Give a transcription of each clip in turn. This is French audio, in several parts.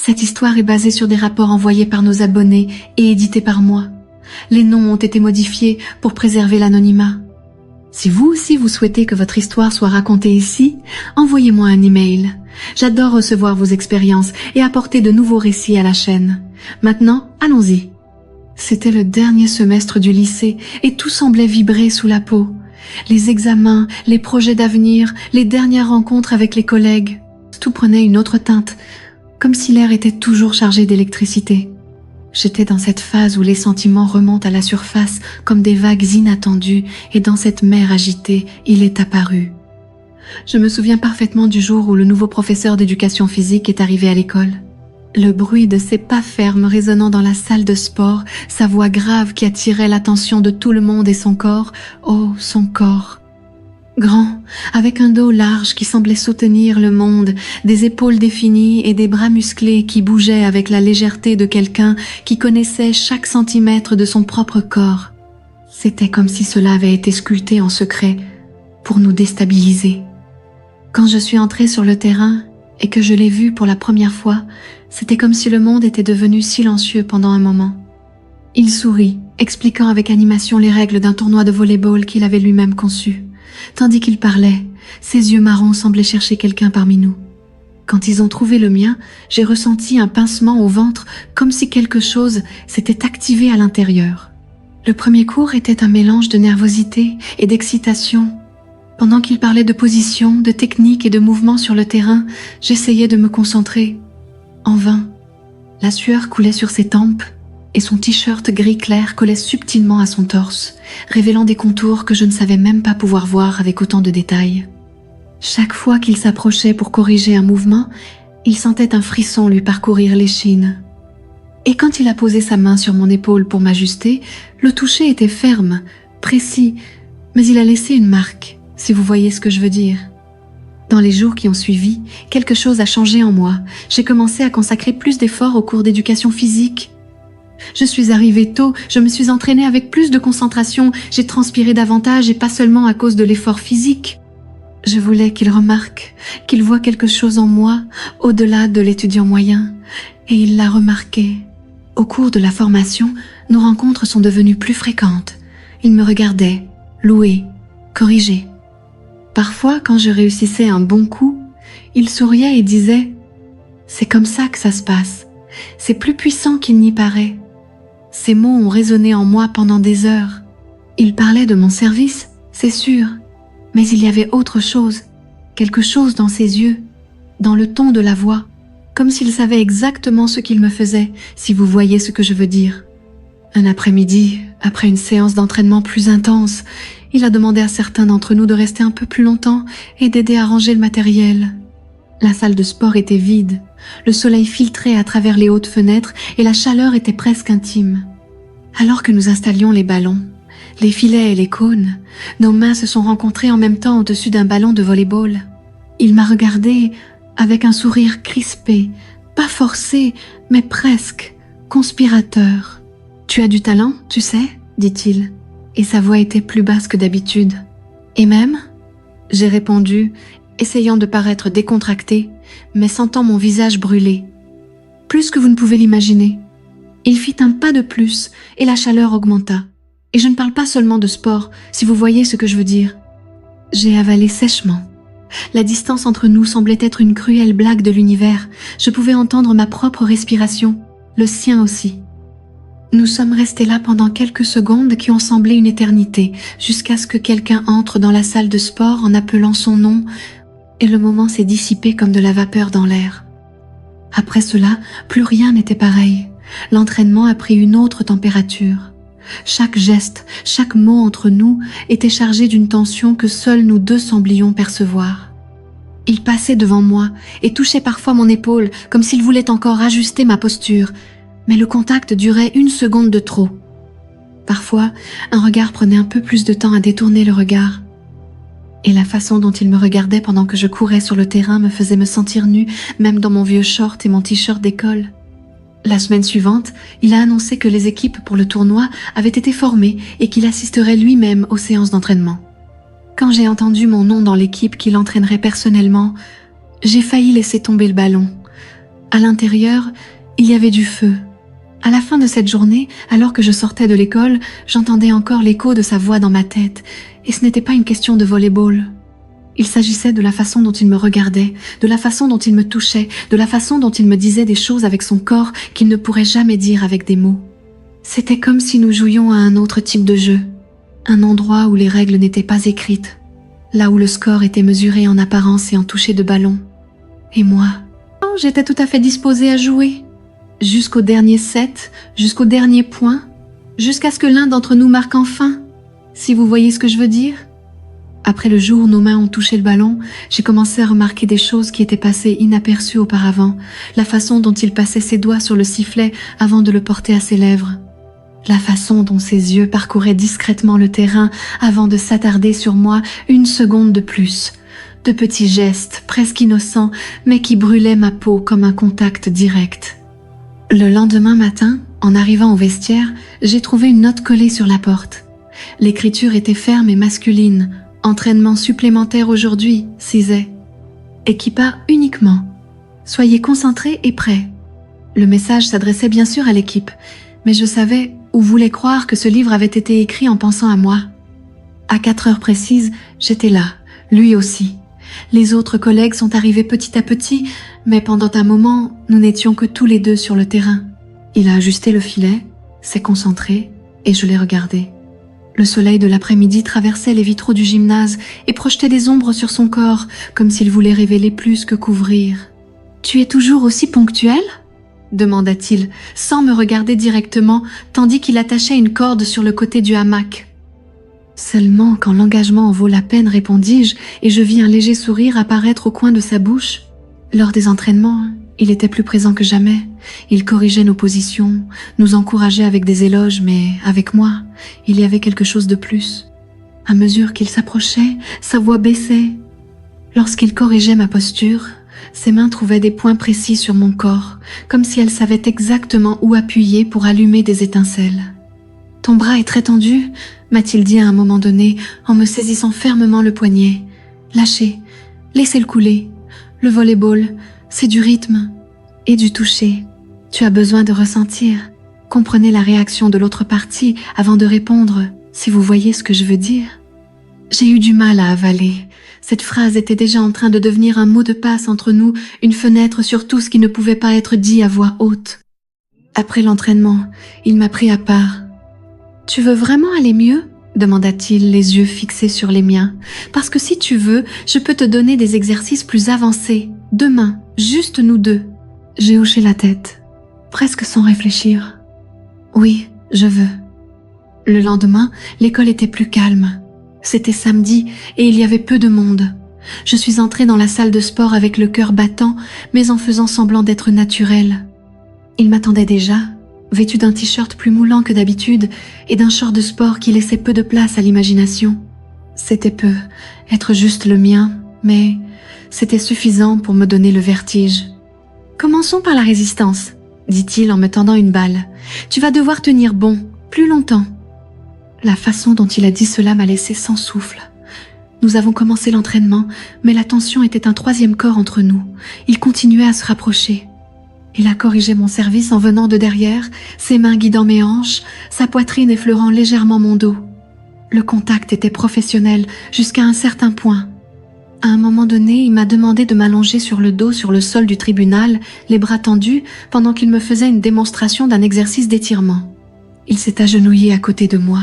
Cette histoire est basée sur des rapports envoyés par nos abonnés et édités par moi. Les noms ont été modifiés pour préserver l'anonymat. Si vous aussi vous souhaitez que votre histoire soit racontée ici, envoyez-moi un email. J'adore recevoir vos expériences et apporter de nouveaux récits à la chaîne. Maintenant, allons-y. C'était le dernier semestre du lycée et tout semblait vibrer sous la peau. Les examens, les projets d'avenir, les dernières rencontres avec les collègues, tout prenait une autre teinte, comme si l'air était toujours chargé d'électricité. J'étais dans cette phase où les sentiments remontent à la surface comme des vagues inattendues et dans cette mer agitée, il est apparu. Je me souviens parfaitement du jour où le nouveau professeur d'éducation physique est arrivé à l'école. Le bruit de ses pas fermes résonnant dans la salle de sport, sa voix grave qui attirait l'attention de tout le monde et son corps, oh son corps. Grand, avec un dos large qui semblait soutenir le monde, des épaules définies et des bras musclés qui bougeaient avec la légèreté de quelqu'un qui connaissait chaque centimètre de son propre corps. C'était comme si cela avait été sculpté en secret pour nous déstabiliser. Quand je suis entrée sur le terrain et que je l'ai vu pour la première fois, c'était comme si le monde était devenu silencieux pendant un moment. Il sourit, expliquant avec animation les règles d'un tournoi de volley-ball qu'il avait lui-même conçu. Tandis qu'il parlait, ses yeux marrons semblaient chercher quelqu'un parmi nous. Quand ils ont trouvé le mien, j'ai ressenti un pincement au ventre comme si quelque chose s'était activé à l'intérieur. Le premier cours était un mélange de nervosité et d'excitation. Pendant qu'il parlait de position, de technique et de mouvement sur le terrain, j'essayais de me concentrer. En vain. La sueur coulait sur ses tempes et son t-shirt gris clair collait subtilement à son torse, révélant des contours que je ne savais même pas pouvoir voir avec autant de détails. Chaque fois qu'il s'approchait pour corriger un mouvement, il sentait un frisson lui parcourir l'échine. Et quand il a posé sa main sur mon épaule pour m'ajuster, le toucher était ferme, précis, mais il a laissé une marque, si vous voyez ce que je veux dire. Dans les jours qui ont suivi, quelque chose a changé en moi. J'ai commencé à consacrer plus d'efforts aux cours d'éducation physique. Je suis arrivée tôt, je me suis entraînée avec plus de concentration, j'ai transpiré davantage et pas seulement à cause de l'effort physique. Je voulais qu'il remarque, qu'il voie quelque chose en moi, au-delà de l'étudiant moyen, et il l'a remarqué. Au cours de la formation, nos rencontres sont devenues plus fréquentes. Il me regardait, louait, corrigeait. Parfois, quand je réussissais un bon coup, il souriait et disait « C'est comme ça que ça se passe. C'est plus puissant qu'il n'y paraît. » Ces mots ont résonné en moi pendant des heures. Il parlait de mon service, c'est sûr, mais il y avait autre chose, quelque chose dans ses yeux, dans le ton de la voix, comme s'il savait exactement ce qu'il me faisait, si vous voyez ce que je veux dire. Un après-midi, après une séance d'entraînement plus intense, il a demandé à certains d'entre nous de rester un peu plus longtemps et d'aider à ranger le matériel. La salle de sport était vide, le soleil filtrait à travers les hautes fenêtres et la chaleur était presque intime. Alors que nous installions les ballons, les filets et les cônes, nos mains se sont rencontrées en même temps au-dessus d'un ballon de volley-ball. Il m'a regardé avec un sourire crispé, pas forcé, mais presque conspirateur. « Tu as du talent, tu sais ?» dit-il, et sa voix était plus basse que d'habitude. « Et même ?» j'ai répondu, essayant de paraître décontractée, mais sentant mon visage brûler. « Plus que vous ne pouvez l'imaginer. » Il fit un pas de plus et la chaleur augmenta. Et je ne parle pas seulement de sport, si vous voyez ce que je veux dire. J'ai avalé sèchement. La distance entre nous semblait être une cruelle blague de l'univers. Je pouvais entendre ma propre respiration, le sien aussi. Nous sommes restés là pendant quelques secondes qui ont semblé une éternité, jusqu'à ce que quelqu'un entre dans la salle de sport en appelant son nom, et le moment s'est dissipé comme de la vapeur dans l'air. Après cela, plus rien n'était pareil. L'entraînement a pris une autre température. Chaque geste, chaque mot entre nous était chargé d'une tension que seuls nous deux semblions percevoir. Il passait devant moi et touchait parfois mon épaule comme s'il voulait encore ajuster ma posture, mais le contact durait une seconde de trop. Parfois, un regard prenait un peu plus de temps à détourner le regard. Et la façon dont il me regardait pendant que je courais sur le terrain me faisait me sentir nue, même dans mon vieux short et mon t-shirt d'école. La semaine suivante, il a annoncé que les équipes pour le tournoi avaient été formées et qu'il assisterait lui-même aux séances d'entraînement. Quand j'ai entendu mon nom dans l'équipe qui l'entraînerait personnellement, j'ai failli laisser tomber le ballon. À l'intérieur, il y avait du feu. À la fin de cette journée, alors que je sortais de l'école, j'entendais encore l'écho de sa voix dans ma tête, et ce n'était pas une question de volley-ball. Il s'agissait de la façon dont il me regardait, de la façon dont il me touchait, de la façon dont il me disait des choses avec son corps qu'il ne pourrait jamais dire avec des mots. C'était comme si nous jouions à un autre type de jeu, un endroit où les règles n'étaient pas écrites, là où le score était mesuré en apparence et en toucher de ballon. Et moi, j'étais tout à fait disposée à jouer. Jusqu'au dernier set, jusqu'au dernier point, jusqu'à ce que l'un d'entre nous marque enfin, si vous voyez ce que je veux dire. Après le jour où nos mains ont touché le ballon, j'ai commencé à remarquer des choses qui étaient passées inaperçues auparavant, la façon dont il passait ses doigts sur le sifflet avant de le porter à ses lèvres, la façon dont ses yeux parcouraient discrètement le terrain avant de s'attarder sur moi une seconde de plus, de petits gestes presque innocents mais qui brûlaient ma peau comme un contact direct. Le lendemain matin, en arrivant au vestiaire, j'ai trouvé une note collée sur la porte. L'écriture était ferme et masculine. Entraînement supplémentaire aujourd'hui, Cizet. Équipa uniquement. Soyez concentrés et prêts. Le message s'adressait bien sûr à l'équipe, mais je savais ou voulais croire que ce livre avait été écrit en pensant à moi. À 4 heures précises, j'étais là, lui aussi. Les autres collègues sont arrivés petit à petit, mais pendant un moment, nous n'étions que tous les deux sur le terrain. Il a ajusté le filet, s'est concentré, et je l'ai regardé. Le soleil de l'après-midi traversait les vitraux du gymnase et projetait des ombres sur son corps, comme s'il voulait révéler plus que couvrir. « Tu es toujours aussi ponctuel ?» demanda-t-il, sans me regarder directement, tandis qu'il attachait une corde sur le côté du hamac. Seulement quand l'engagement en vaut la peine, répondis-je, et je vis un léger sourire apparaître au coin de sa bouche. Lors des entraînements, il était plus présent que jamais. Il corrigeait nos positions, nous encourageait avec des éloges, mais avec moi, il y avait quelque chose de plus. À mesure qu'il s'approchait, sa voix baissait. Lorsqu'il corrigeait ma posture, ses mains trouvaient des points précis sur mon corps, comme si elles savaient exactement où appuyer pour allumer des étincelles. « Ton bras est très tendu », m'a-t-il dit à un moment donné, en me saisissant fermement le poignet. « Lâchez, laissez-le couler. Le volley-ball, c'est du rythme et du toucher. Tu as besoin de ressentir. Comprenez la réaction de l'autre partie avant de répondre, si vous voyez ce que je veux dire. » J'ai eu du mal à avaler. Cette phrase était déjà en train de devenir un mot de passe entre nous, une fenêtre sur tout ce qui ne pouvait pas être dit à voix haute. Après l'entraînement, il m'a pris à part. « Tu veux vraiment aller mieux ?» demanda-t-il, les yeux fixés sur les miens. « Parce que si tu veux, je peux te donner des exercices plus avancés. Demain, juste nous deux. » J'ai hoché la tête, presque sans réfléchir. « Oui, je veux. » Le lendemain, l'école était plus calme. C'était samedi et il y avait peu de monde. Je suis entrée dans la salle de sport avec le cœur battant, mais en faisant semblant d'être naturelle. Il m'attendait déjà, vêtu d'un t-shirt plus moulant que d'habitude et d'un short de sport qui laissait peu de place à l'imagination. C'était peu, être juste le mien, mais c'était suffisant pour me donner le vertige. « Commençons par la résistance », dit-il en me tendant une balle. « Tu vas devoir tenir bon, plus longtemps. » La façon dont il a dit cela m'a laissé sans souffle. Nous avons commencé l'entraînement, mais la tension était un troisième corps entre nous. Il continuait à se rapprocher. Il a corrigé mon service en venant de derrière, ses mains guidant mes hanches, sa poitrine effleurant légèrement mon dos. Le contact était professionnel jusqu'à un certain point. À un moment donné, il m'a demandé de m'allonger sur le dos sur le sol du tribunal, les bras tendus, pendant qu'il me faisait une démonstration d'un exercice d'étirement. Il s'est agenouillé à côté de moi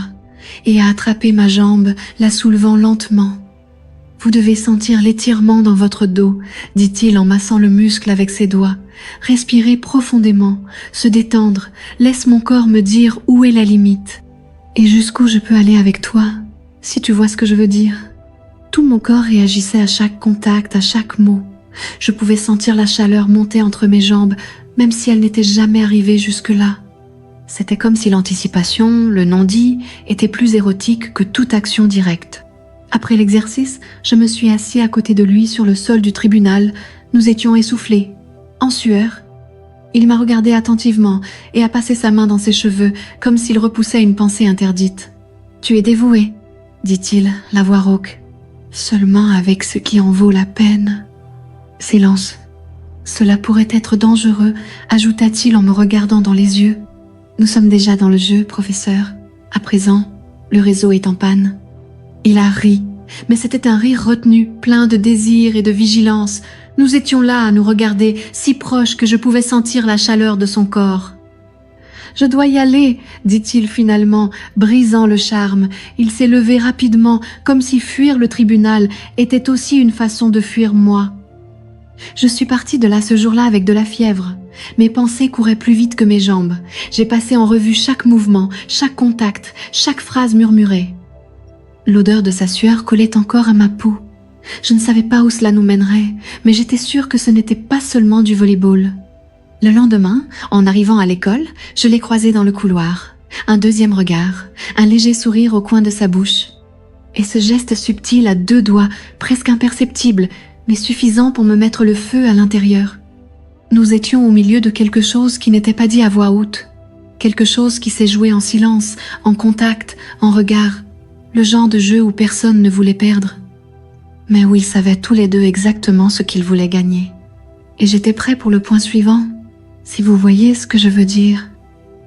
et a attrapé ma jambe, la soulevant lentement. « Vous devez sentir l'étirement dans votre dos, » dit-il en massant le muscle avec ses doigts. « Respirez profondément, se détendre, laisse mon corps me dire où est la limite. Et jusqu'où je peux aller avec toi, si tu vois ce que je veux dire. » Tout mon corps réagissait à chaque contact, à chaque mot. Je pouvais sentir la chaleur monter entre mes jambes, même si elle n'était jamais arrivée jusque-là. C'était comme si l'anticipation, le non-dit, était plus érotique que toute action directe. Après l'exercice, je me suis assis à côté de lui sur le sol du tribunal. Nous étions essoufflés, en sueur. Il m'a regardé attentivement et a passé sa main dans ses cheveux, comme s'il repoussait une pensée interdite. « Tu es dévoué, » dit-il, la voix rauque. « Seulement avec ce qui en vaut la peine. » Silence. Cela pourrait être dangereux, ajouta-t-il en me regardant dans les yeux. Nous sommes déjà dans le jeu, professeur. À présent, le réseau est en panne. Il a ri, mais c'était un rire retenu, plein de désir et de vigilance. Nous étions là à nous regarder, si proches que je pouvais sentir la chaleur de son corps. « Je dois y aller, » dit-il finalement, brisant le charme. Il s'est levé rapidement, comme si fuir le tribunal était aussi une façon de fuir moi. Je suis partie de là ce jour-là avec de la fièvre. Mes pensées couraient plus vite que mes jambes. J'ai passé en revue chaque mouvement, chaque contact, chaque phrase murmurée. L'odeur de sa sueur collait encore à ma peau. Je ne savais pas où cela nous mènerait, mais j'étais sûre que ce n'était pas seulement du volley-ball. Le lendemain, en arrivant à l'école, je l'ai croisé dans le couloir. Un deuxième regard, un léger sourire au coin de sa bouche. Et ce geste subtil à 2 doigts, presque imperceptible, mais suffisant pour me mettre le feu à l'intérieur. Nous étions au milieu de quelque chose qui n'était pas dit à voix haute. Quelque chose qui s'est joué en silence, en contact, en regard. Le genre de jeu où personne ne voulait perdre. Mais où ils savaient tous les deux exactement ce qu'ils voulaient gagner. Et j'étais prêt pour le point suivant, si vous voyez ce que je veux dire.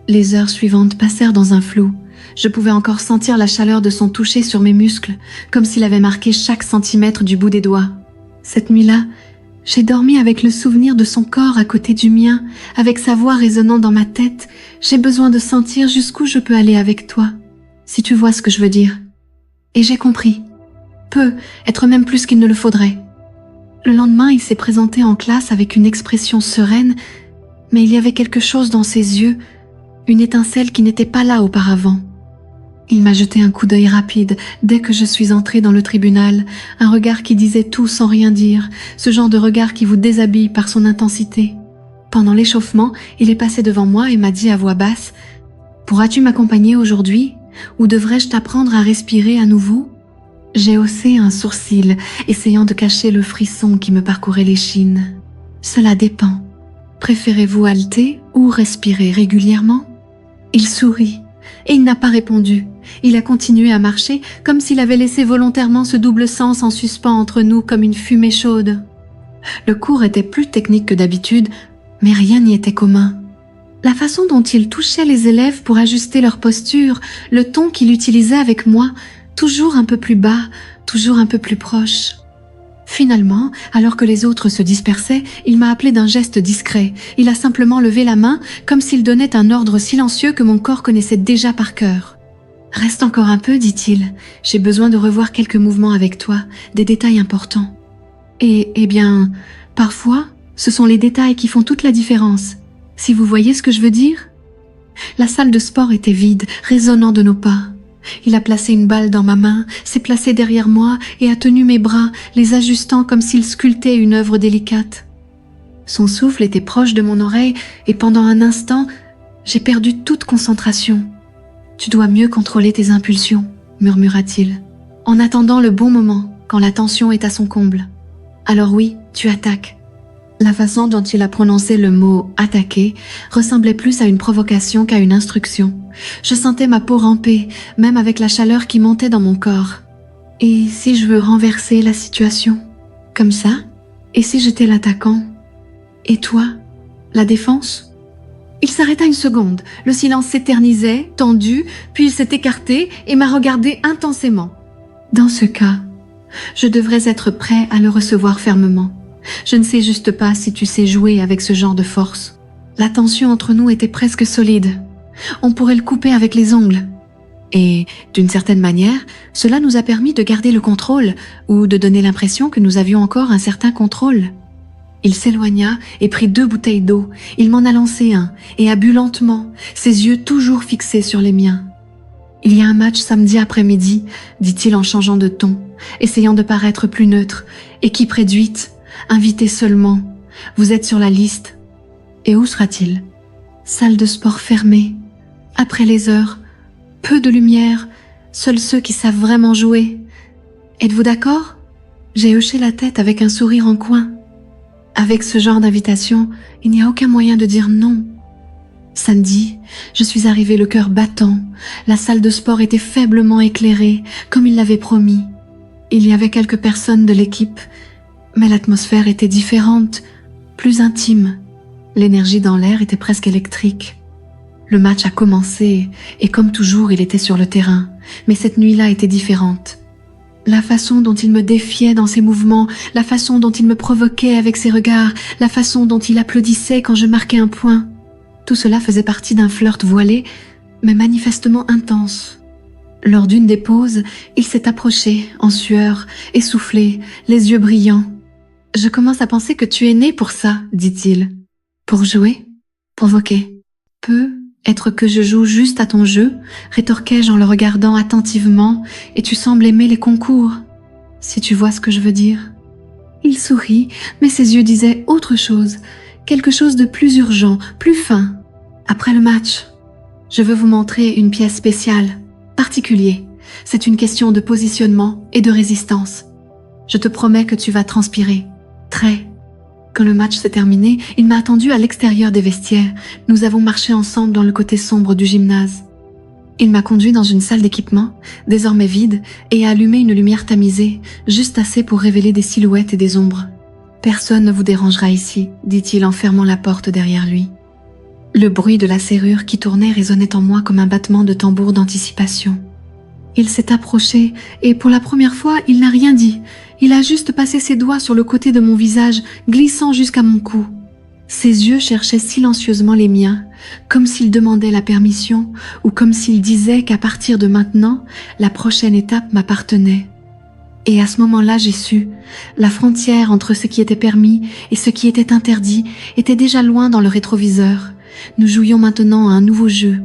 Les heures suivantes passèrent dans un flou. Je pouvais encore sentir la chaleur de son toucher sur mes muscles, comme s'il avait marqué chaque centimètre du bout des doigts. Cette nuit-là, j'ai dormi avec le souvenir de son corps à côté du mien, avec sa voix résonnant dans ma tête. J'ai besoin de sentir jusqu'où je peux aller avec toi, si tu vois ce que je veux dire. Et j'ai compris. Peu, être même plus qu'il ne le faudrait. Le lendemain, il s'est présenté en classe avec une expression sereine, mais il y avait quelque chose dans ses yeux, une étincelle qui n'était pas là auparavant. Il m'a jeté un coup d'œil rapide dès que je suis entrée dans le tribunal, un regard qui disait tout sans rien dire, ce genre de regard qui vous déshabille par son intensité. Pendant l'échauffement, il est passé devant moi et m'a dit à voix basse « Pourras-tu m'accompagner aujourd'hui, ou devrais-je t'apprendre à respirer à nouveau ?» J'ai haussé un sourcil, essayant de cacher le frisson qui me parcourait l'échine. « Cela dépend. Préférez-vous halter ou respirer régulièrement ?» Il sourit, et il n'a pas répondu. Il a continué à marcher comme s'il avait laissé volontairement ce double sens en suspens entre nous comme une fumée chaude. Le cours était plus technique que d'habitude, mais rien n'y était commun. La façon dont il touchait les élèves pour ajuster leur posture, le ton qu'il utilisait avec moi, toujours un peu plus bas, toujours un peu plus proche. Finalement, alors que les autres se dispersaient, il m'a appelé d'un geste discret. Il a simplement levé la main, comme s'il donnait un ordre silencieux que mon corps connaissait déjà par cœur. « Reste encore un peu, dit-il. J'ai besoin de revoir quelques mouvements avec toi, des détails importants. » Et, eh bien, parfois, ce sont les détails qui font toute la différence. Si vous voyez ce que je veux dire ? La salle de sport était vide, résonnant de nos pas. Il a placé une balle dans ma main, s'est placé derrière moi et a tenu mes bras, les ajustant comme s'il sculptait une œuvre délicate. Son souffle était proche de mon oreille et pendant un instant, j'ai perdu toute concentration. « Tu dois mieux contrôler tes impulsions », murmura-t-il, en attendant le bon moment, quand la tension est à son comble. « Alors oui, tu attaques. » La façon dont il a prononcé le mot « attaquer » ressemblait plus à une provocation qu'à une instruction. Je sentais ma peau ramper, même avec la chaleur qui montait dans mon corps. Et si je veux renverser la situation ? Comme ça ? Et si j'étais l'attaquant ? Et toi ? La défense ? Il s'arrêta une seconde. Le silence s'éternisait, tendu, puis il s'est écarté et m'a regardé intensément. Dans ce cas, je devrais être prêt à le recevoir fermement. Je ne sais juste pas si tu sais jouer avec ce genre de force. La tension entre nous était presque solide. On pourrait le couper avec les ongles. Et, d'une certaine manière, cela nous a permis de garder le contrôle, ou de donner l'impression que nous avions encore un certain contrôle. Il s'éloigna et prit 2 bouteilles d'eau. Il m'en a lancé un, et a bu lentement, ses yeux toujours fixés sur les miens. « Il y a un match samedi après-midi, » dit-il en changeant de ton, essayant de paraître plus neutre. « Équipe réduite, invité seulement. Vous êtes sur la liste. » Et où sera-t-il ? Salle de sport fermée. Après les heures, peu de lumière, seuls ceux qui savent vraiment jouer. Êtes-vous d'accord ? J'ai hoché la tête avec un sourire en coin. Avec ce genre d'invitation, il n'y a aucun moyen de dire non. Samedi, je suis arrivée le cœur battant. La salle de sport était faiblement éclairée, comme il l'avait promis. Il y avait quelques personnes de l'équipe, mais l'atmosphère était différente, plus intime. L'énergie dans l'air était presque électrique. Le match a commencé et comme toujours, il était sur le terrain. Mais cette nuit-là était différente. La façon dont il me défiait dans ses mouvements, la façon dont il me provoquait avec ses regards, la façon dont il applaudissait quand je marquais un point. Tout cela faisait partie d'un flirt voilé, mais manifestement intense. Lors d'une des pauses, il s'est approché, en sueur, essoufflé, les yeux brillants. « Je commence à penser que tu es né pour ça, dit-il. Pour jouer, provoquer. Peut être que je joue juste à ton jeu, rétorquai-je en le regardant attentivement, et tu sembles aimer les concours, si tu vois ce que je veux dire. » Il sourit, mais ses yeux disaient autre chose, quelque chose de plus urgent, plus fin. « Après le match, je veux vous montrer une pièce spéciale, particulier. C'est une question de positionnement et de résistance. Je te promets que tu vas transpirer. Très. » Quand le match s'est terminé, il m'a attendu à l'extérieur des vestiaires. Nous avons marché ensemble dans le côté sombre du gymnase. Il m'a conduit dans une salle d'équipement, désormais vide, et a allumé une lumière tamisée, juste assez pour révéler des silhouettes et des ombres. « Personne ne vous dérangera ici, » dit-il en fermant la porte derrière lui. Le bruit de la serrure qui tournait résonnait en moi comme un battement de tambour d'anticipation. Il s'est approché et pour la première fois, il n'a rien dit. Il a juste passé ses doigts sur le côté de mon visage, glissant jusqu'à mon cou. Ses yeux cherchaient silencieusement les miens, comme s'il demandait la permission ou comme s'il disait qu'à partir de maintenant, la prochaine étape m'appartenait. Et à ce moment-là, j'ai su, la frontière entre ce qui était permis et ce qui était interdit était déjà loin dans le rétroviseur. Nous jouions maintenant à un nouveau jeu,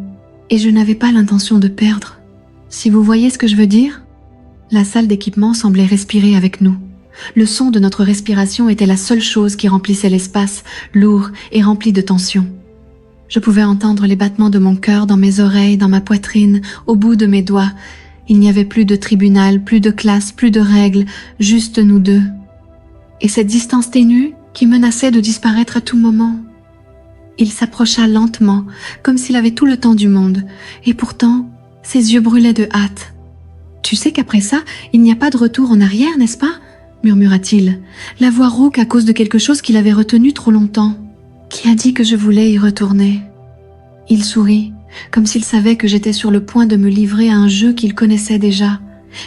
et je n'avais pas l'intention de perdre. Si vous voyez ce que je veux dire? La salle d'équipement semblait respirer avec nous. Le son de notre respiration était la seule chose qui remplissait l'espace, lourd et rempli de tension. Je pouvais entendre les battements de mon cœur dans mes oreilles, dans ma poitrine, au bout de mes doigts. Il n'y avait plus de tribunal, plus de classe, plus de règles, juste nous deux. Et cette distance ténue qui menaçait de disparaître à tout moment. Il s'approcha lentement, comme s'il avait tout le temps du monde, et pourtant, ses yeux brûlaient de hâte. « Tu sais qu'après ça, il n'y a pas de retour en arrière, n'est-ce pas ?» murmura-t-il, la voix rauque à cause de quelque chose qu'il avait retenu trop longtemps. « Qui a dit que je voulais y retourner ?» Il sourit, comme s'il savait que j'étais sur le point de me livrer à un jeu qu'il connaissait déjà,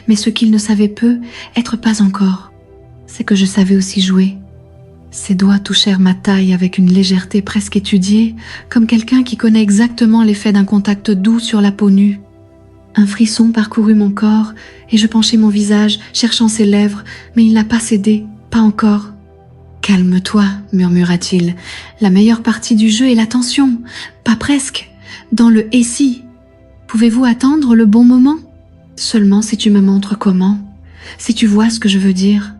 mais ce qu'il ne savait peu, être pas encore. C'est que je savais aussi jouer. Ses doigts touchèrent ma taille avec une légèreté presque étudiée, comme quelqu'un qui connaît exactement l'effet d'un contact doux sur la peau nue. Un frisson parcourut mon corps et je penchai mon visage, cherchant ses lèvres, mais il n'a pas cédé, pas encore. « Calme-toi, murmura-t-il. La meilleure partie du jeu est la tension, pas presque, dans le « et si ». Pouvez-vous attendre le bon moment? Seulement si tu me montres comment, si tu vois ce que je veux dire.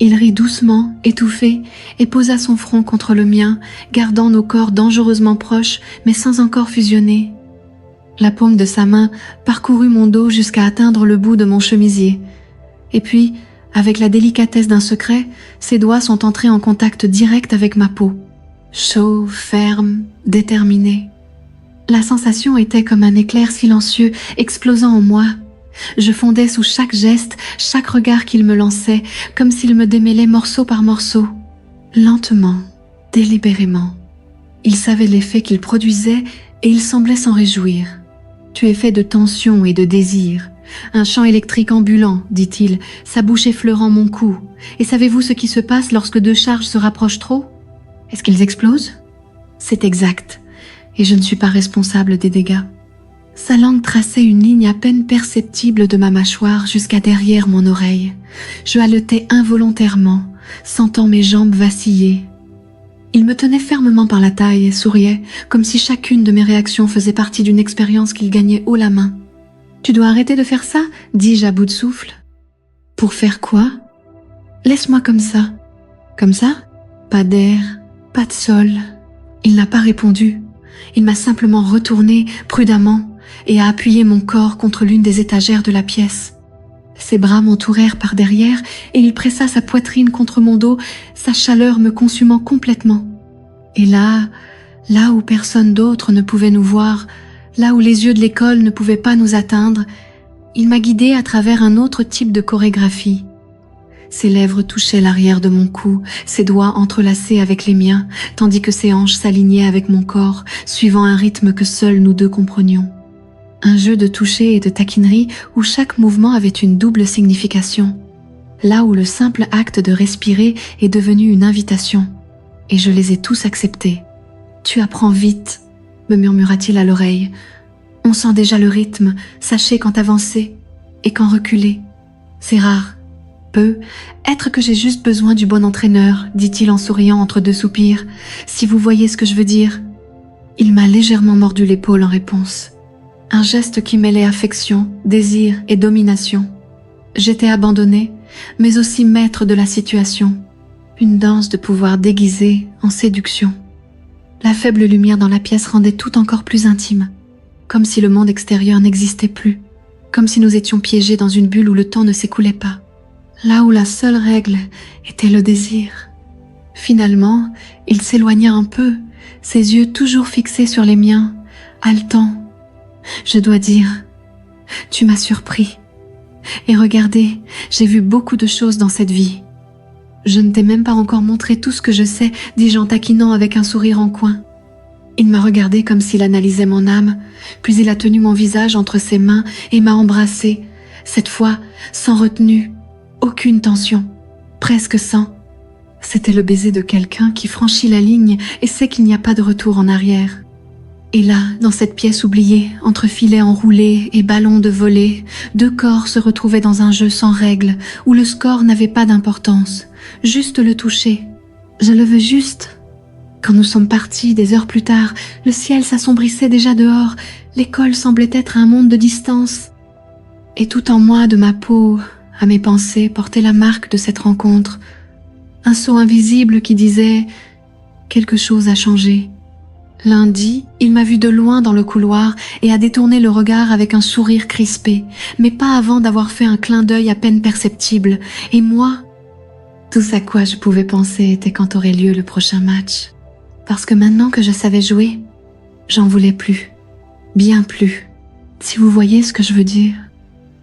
Il rit doucement, étouffé, et posa son front contre le mien, gardant nos corps dangereusement proches, mais sans encore fusionner. La paume de sa main parcourut mon dos jusqu'à atteindre le bout de mon chemisier. Et puis, avec la délicatesse d'un secret, ses doigts sont entrés en contact direct avec ma peau. Chaud, ferme, déterminé. La sensation était comme un éclair silencieux explosant en moi. Je fondais sous chaque geste, chaque regard qu'il me lançait, comme s'il me démêlait morceau par morceau. Lentement, délibérément. Il savait l'effet qu'il produisait et il semblait s'en réjouir. « Tu es fait de tension et de désir. Un champ électrique ambulant, dit-il, sa bouche effleurant mon cou. Et savez-vous ce qui se passe lorsque deux charges se rapprochent trop? Est-ce qu'ils explosent? C'est exact, et je ne suis pas responsable des dégâts. » Sa langue traçait une ligne à peine perceptible de ma mâchoire jusqu'à derrière mon oreille. Je haletais involontairement, sentant mes jambes vaciller. Il me tenait fermement par la taille et souriait, comme si chacune de mes réactions faisait partie d'une expérience qu'il gagnait haut la main. « Tu dois arrêter de faire ça ?» dis-je à bout de souffle. « Pour faire quoi ?»« Laisse-moi comme ça. »« Comme ça ?» Pas d'air, pas de sol. Il n'a pas répondu. Il m'a simplement retourné prudemment et a appuyé mon corps contre l'une des étagères de la pièce. Ses bras m'entourèrent par derrière et il pressa sa poitrine contre mon dos, sa chaleur me consumant complètement. Et là où personne d'autre ne pouvait nous voir, là où les yeux de l'école ne pouvaient pas nous atteindre, il m'a guidée à travers un autre type de chorégraphie. Ses lèvres touchaient l'arrière de mon cou, ses doigts entrelacés avec les miens, tandis que ses hanches s'alignaient avec mon corps, suivant un rythme que seuls nous deux comprenions. Un jeu de toucher et de taquinerie où chaque mouvement avait une double signification. Là où le simple acte de respirer est devenu une invitation. Et je les ai tous acceptés. « Tu apprends vite », me murmura-t-il à l'oreille. « On sent déjà le rythme, sachez quand avancer et quand reculer. C'est rare. Peut être que j'ai juste besoin du bon entraîneur, dit-il en souriant entre deux soupirs. Si vous voyez ce que je veux dire. » Il m'a légèrement mordu l'épaule en réponse. Un geste qui mêlait affection, désir et domination. J'étais abandonnée, mais aussi maître de la situation. Une danse de pouvoir déguisée en séduction. La faible lumière dans la pièce rendait tout encore plus intime, comme si le monde extérieur n'existait plus, comme si nous étions piégés dans une bulle où le temps ne s'écoulait pas, là où la seule règle était le désir. Finalement, il s'éloigna un peu, ses yeux toujours fixés sur les miens, haletants. Je dois dire, tu m'as surpris. Et regardez, j'ai vu beaucoup de choses dans cette vie. Je ne t'ai même pas encore montré tout ce que je sais, dis-je en taquinant avec un sourire en coin. Il m'a regardé comme s'il analysait mon âme, puis il a tenu mon visage entre ses mains et m'a embrassé, cette fois sans retenue, aucune tension, presque sans. C'était le baiser de quelqu'un qui franchit la ligne et sait qu'il n'y a pas de retour en arrière. Et là, dans cette pièce oubliée, entre filets enroulés et ballons de volée, deux corps se retrouvaient dans un jeu sans règles, où le score n'avait pas d'importance, juste le toucher. Je le veux juste. Quand nous sommes partis, des heures plus tard, le ciel s'assombrissait déjà dehors, l'école semblait être un monde de distance. Et tout en moi, de ma peau, à mes pensées, portait la marque de cette rencontre. Un sceau invisible qui disait « quelque chose a changé ». Lundi, il m'a vu de loin dans le couloir et a détourné le regard avec un sourire crispé, mais pas avant d'avoir fait un clin d'œil à peine perceptible. Et moi, tout à quoi je pouvais penser était quand aurait lieu le prochain match. Parce que maintenant que je savais jouer, j'en voulais plus. Bien plus. Si vous voyez ce que je veux dire.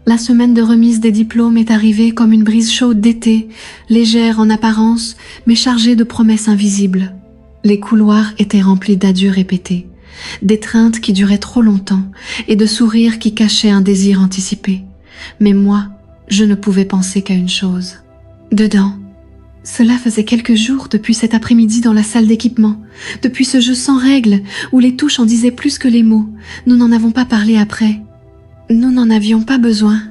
La semaine de remise des diplômes est arrivée comme une brise chaude d'été, légère en apparence, mais chargée de promesses invisibles. Les couloirs étaient remplis d'adieux répétés, d'étreintes qui duraient trop longtemps et de sourires qui cachaient un désir anticipé. Mais moi, je ne pouvais penser qu'à une chose. Dedans, cela faisait quelques jours depuis cet après-midi dans la salle d'équipement, depuis ce jeu sans règles où les touches en disaient plus que les mots. Nous n'en avons pas parlé après. Nous n'en avions pas besoin.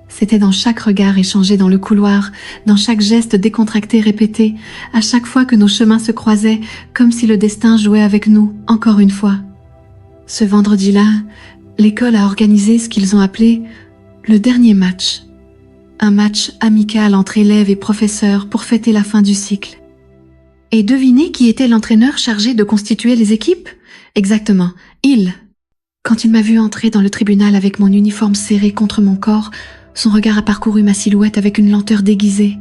C'était dans chaque regard échangé dans le couloir, dans chaque geste décontracté répété, à chaque fois que nos chemins se croisaient, comme si le destin jouait avec nous, encore une fois. Ce vendredi-là, l'école a organisé ce qu'ils ont appelé le dernier match. Un match amical entre élèves et professeurs pour fêter la fin du cycle. Et devinez qui était l'entraîneur chargé de constituer les équipes? Exactement, il. Quand il m'a vu entrer dans le tribunal avec mon uniforme serré contre mon corps, son regard a parcouru ma silhouette avec une lenteur déguisée,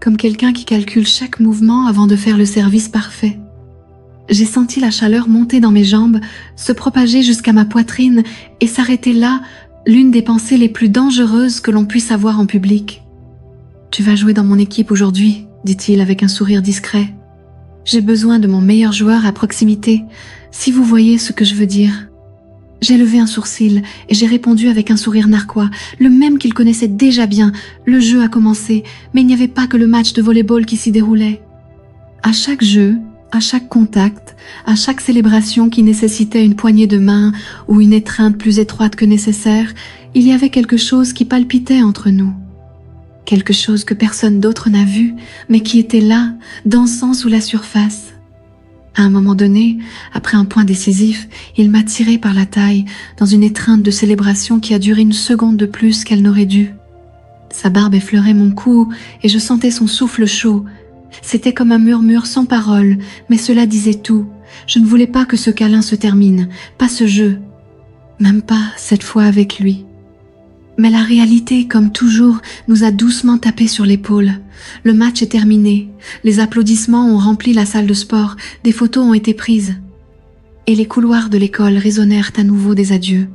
comme quelqu'un qui calcule chaque mouvement avant de faire le service parfait. J'ai senti la chaleur monter dans mes jambes, se propager jusqu'à ma poitrine et s'arrêter là, l'une des pensées les plus dangereuses que l'on puisse avoir en public. « Tu vas jouer dans mon équipe aujourd'hui », dit-il avec un sourire discret. « J'ai besoin de mon meilleur joueur à proximité, si vous voyez ce que je veux dire. » J'ai levé un sourcil et j'ai répondu avec un sourire narquois, le même qu'il connaissait déjà bien. Le jeu a commencé, mais il n'y avait pas que le match de volley-ball qui s'y déroulait. À chaque jeu, à chaque contact, à chaque célébration qui nécessitait une poignée de main ou une étreinte plus étroite que nécessaire, il y avait quelque chose qui palpitait entre nous. Quelque chose que personne d'autre n'a vu, mais qui était là, dansant sous la surface. À un moment donné, après un point décisif, il m'a tiré par la taille dans une étreinte de célébration qui a duré une seconde de plus qu'elle n'aurait dû. Sa barbe effleurait mon cou et je sentais son souffle chaud. C'était comme un murmure sans parole, mais cela disait tout. Je ne voulais pas que ce câlin se termine, pas ce jeu, même pas cette fois avec lui. Mais la réalité, comme toujours, nous a doucement tapé sur l'épaule. Le match est terminé. Les applaudissements ont rempli la salle de sport. Des photos ont été prises. Et les couloirs de l'école résonnèrent à nouveau des adieux.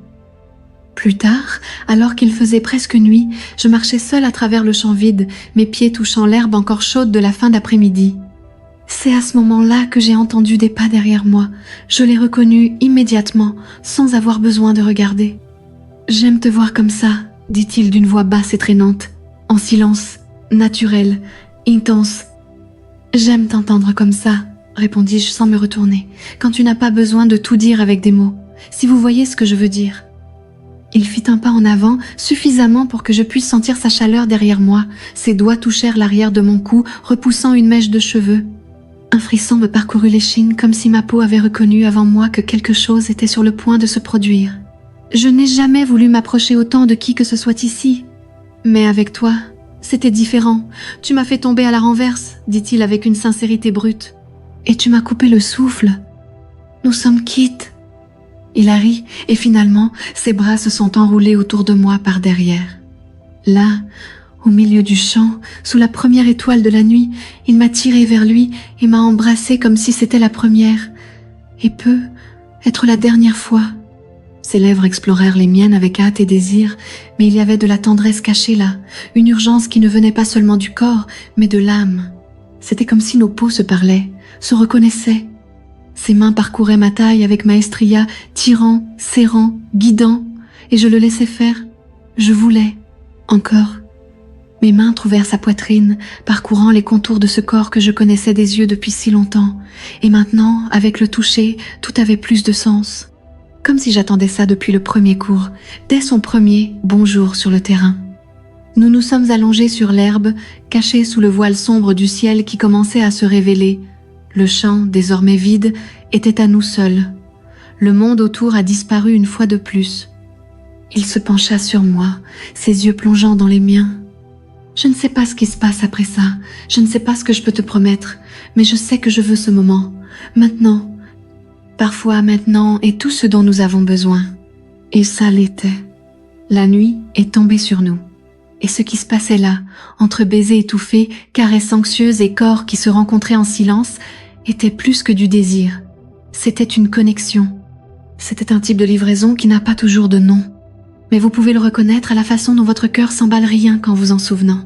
Plus tard, alors qu'il faisait presque nuit, je marchais seule à travers le champ vide, mes pieds touchant l'herbe encore chaude de la fin d'après-midi. C'est à ce moment-là que j'ai entendu des pas derrière moi. Je l'ai reconnu immédiatement, sans avoir besoin de regarder. « J'aime te voir comme ça », dit-il d'une voix basse et traînante, en silence, naturel, intense. « J'aime t'entendre comme ça », répondis-je sans me retourner, quand tu n'as pas besoin de tout dire avec des mots, si vous voyez ce que je veux dire. Il fit un pas en avant, suffisamment pour que je puisse sentir sa chaleur derrière moi. Ses doigts touchèrent l'arrière de mon cou, repoussant une mèche de cheveux. Un frisson me parcourut l'échine comme si ma peau avait reconnu avant moi que quelque chose était sur le point de se produire. Je n'ai jamais voulu m'approcher autant de qui que ce soit ici. Mais avec toi, c'était différent. Tu m'as fait tomber à la renverse, dit-il avec une sincérité brute. Et tu m'as coupé le souffle. Nous sommes quittes. Il a ri et finalement, ses bras se sont enroulés autour de moi par derrière. Là, au milieu du champ, sous la première étoile de la nuit, il m'a tiré vers lui et m'a embrassée comme si c'était la première. Et peut être la dernière fois. Ses lèvres explorèrent les miennes avec hâte et désir, mais il y avait de la tendresse cachée là, une urgence qui ne venait pas seulement du corps, mais de l'âme. C'était comme si nos peaux se parlaient, se reconnaissaient. Ses mains parcouraient ma taille avec maestria, tirant, serrant, guidant, et je le laissais faire. Je voulais, encore. Mes mains trouvèrent sa poitrine, parcourant les contours de ce corps que je connaissais des yeux depuis si longtemps, et maintenant, avec le toucher, tout avait plus de sens. Comme si j'attendais ça depuis le premier cours, dès son premier bonjour sur le terrain. Nous nous sommes allongés sur l'herbe, cachés sous le voile sombre du ciel qui commençait à se révéler. Le champ, désormais vide, était à nous seuls. Le monde autour a disparu une fois de plus. Il se pencha sur moi, ses yeux plongeant dans les miens. Je ne sais pas ce qui se passe après ça, je ne sais pas ce que je peux te promettre, mais je sais que je veux ce moment, maintenant. Parfois maintenant est tout ce dont nous avons besoin. Et ça l'était. La nuit est tombée sur nous. Et ce qui se passait là, entre baisers étouffés, caresses anxieuses et corps qui se rencontraient en silence, était plus que du désir. C'était une connexion. C'était un type de livraison qui n'a pas toujours de nom. Mais vous pouvez le reconnaître à la façon dont votre cœur s'emballe rien qu'en vous en souvenant.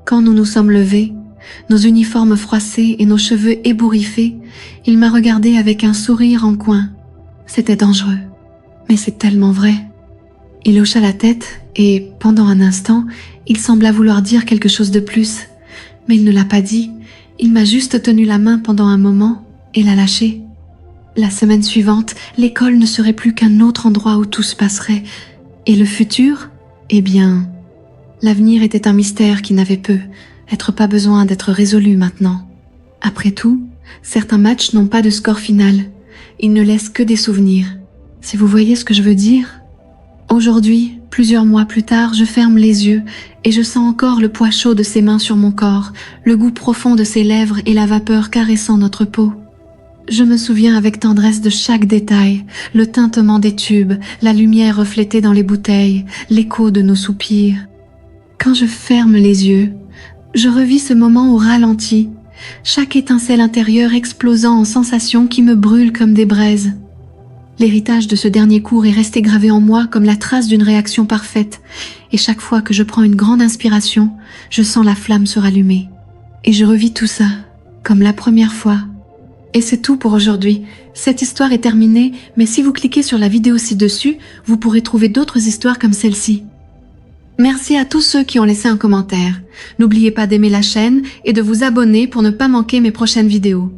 Quand nous nous sommes levés, nos uniformes froissés et nos cheveux ébouriffés, il m'a regardé avec un sourire en coin. C'était dangereux, mais c'est tellement vrai. Il hocha la tête et, pendant un instant, il sembla vouloir dire quelque chose de plus. Mais il ne l'a pas dit, il m'a juste tenu la main pendant un moment et l'a lâchée. La semaine suivante, l'école ne serait plus qu'un autre endroit où tout se passerait. Et le futur? Eh bien, l'avenir était un mystère qui n'avait pas besoin d'être résolu maintenant. Après tout, certains matchs n'ont pas de score final. Ils ne laissent que des souvenirs. Si vous voyez ce que je veux dire? Aujourd'hui, plusieurs mois plus tard, je ferme les yeux et je sens encore le poids chaud de ses mains sur mon corps, le goût profond de ses lèvres et la vapeur caressant notre peau. Je me souviens avec tendresse de chaque détail, le tintement des tubes, la lumière reflétée dans les bouteilles, l'écho de nos soupirs. Quand je ferme les yeux, je revis ce moment au ralenti, chaque étincelle intérieure explosant en sensations qui me brûlent comme des braises. L'héritage de ce dernier cours est resté gravé en moi comme la trace d'une réaction parfaite, et chaque fois que je prends une grande inspiration, je sens la flamme se rallumer. Et je revis tout ça, comme la première fois. Et c'est tout pour aujourd'hui. Cette histoire est terminée, mais si vous cliquez sur la vidéo ci-dessus, vous pourrez trouver d'autres histoires comme celle-ci. Merci à tous ceux qui ont laissé un commentaire. N'oubliez pas d'aimer la chaîne et de vous abonner pour ne pas manquer mes prochaines vidéos.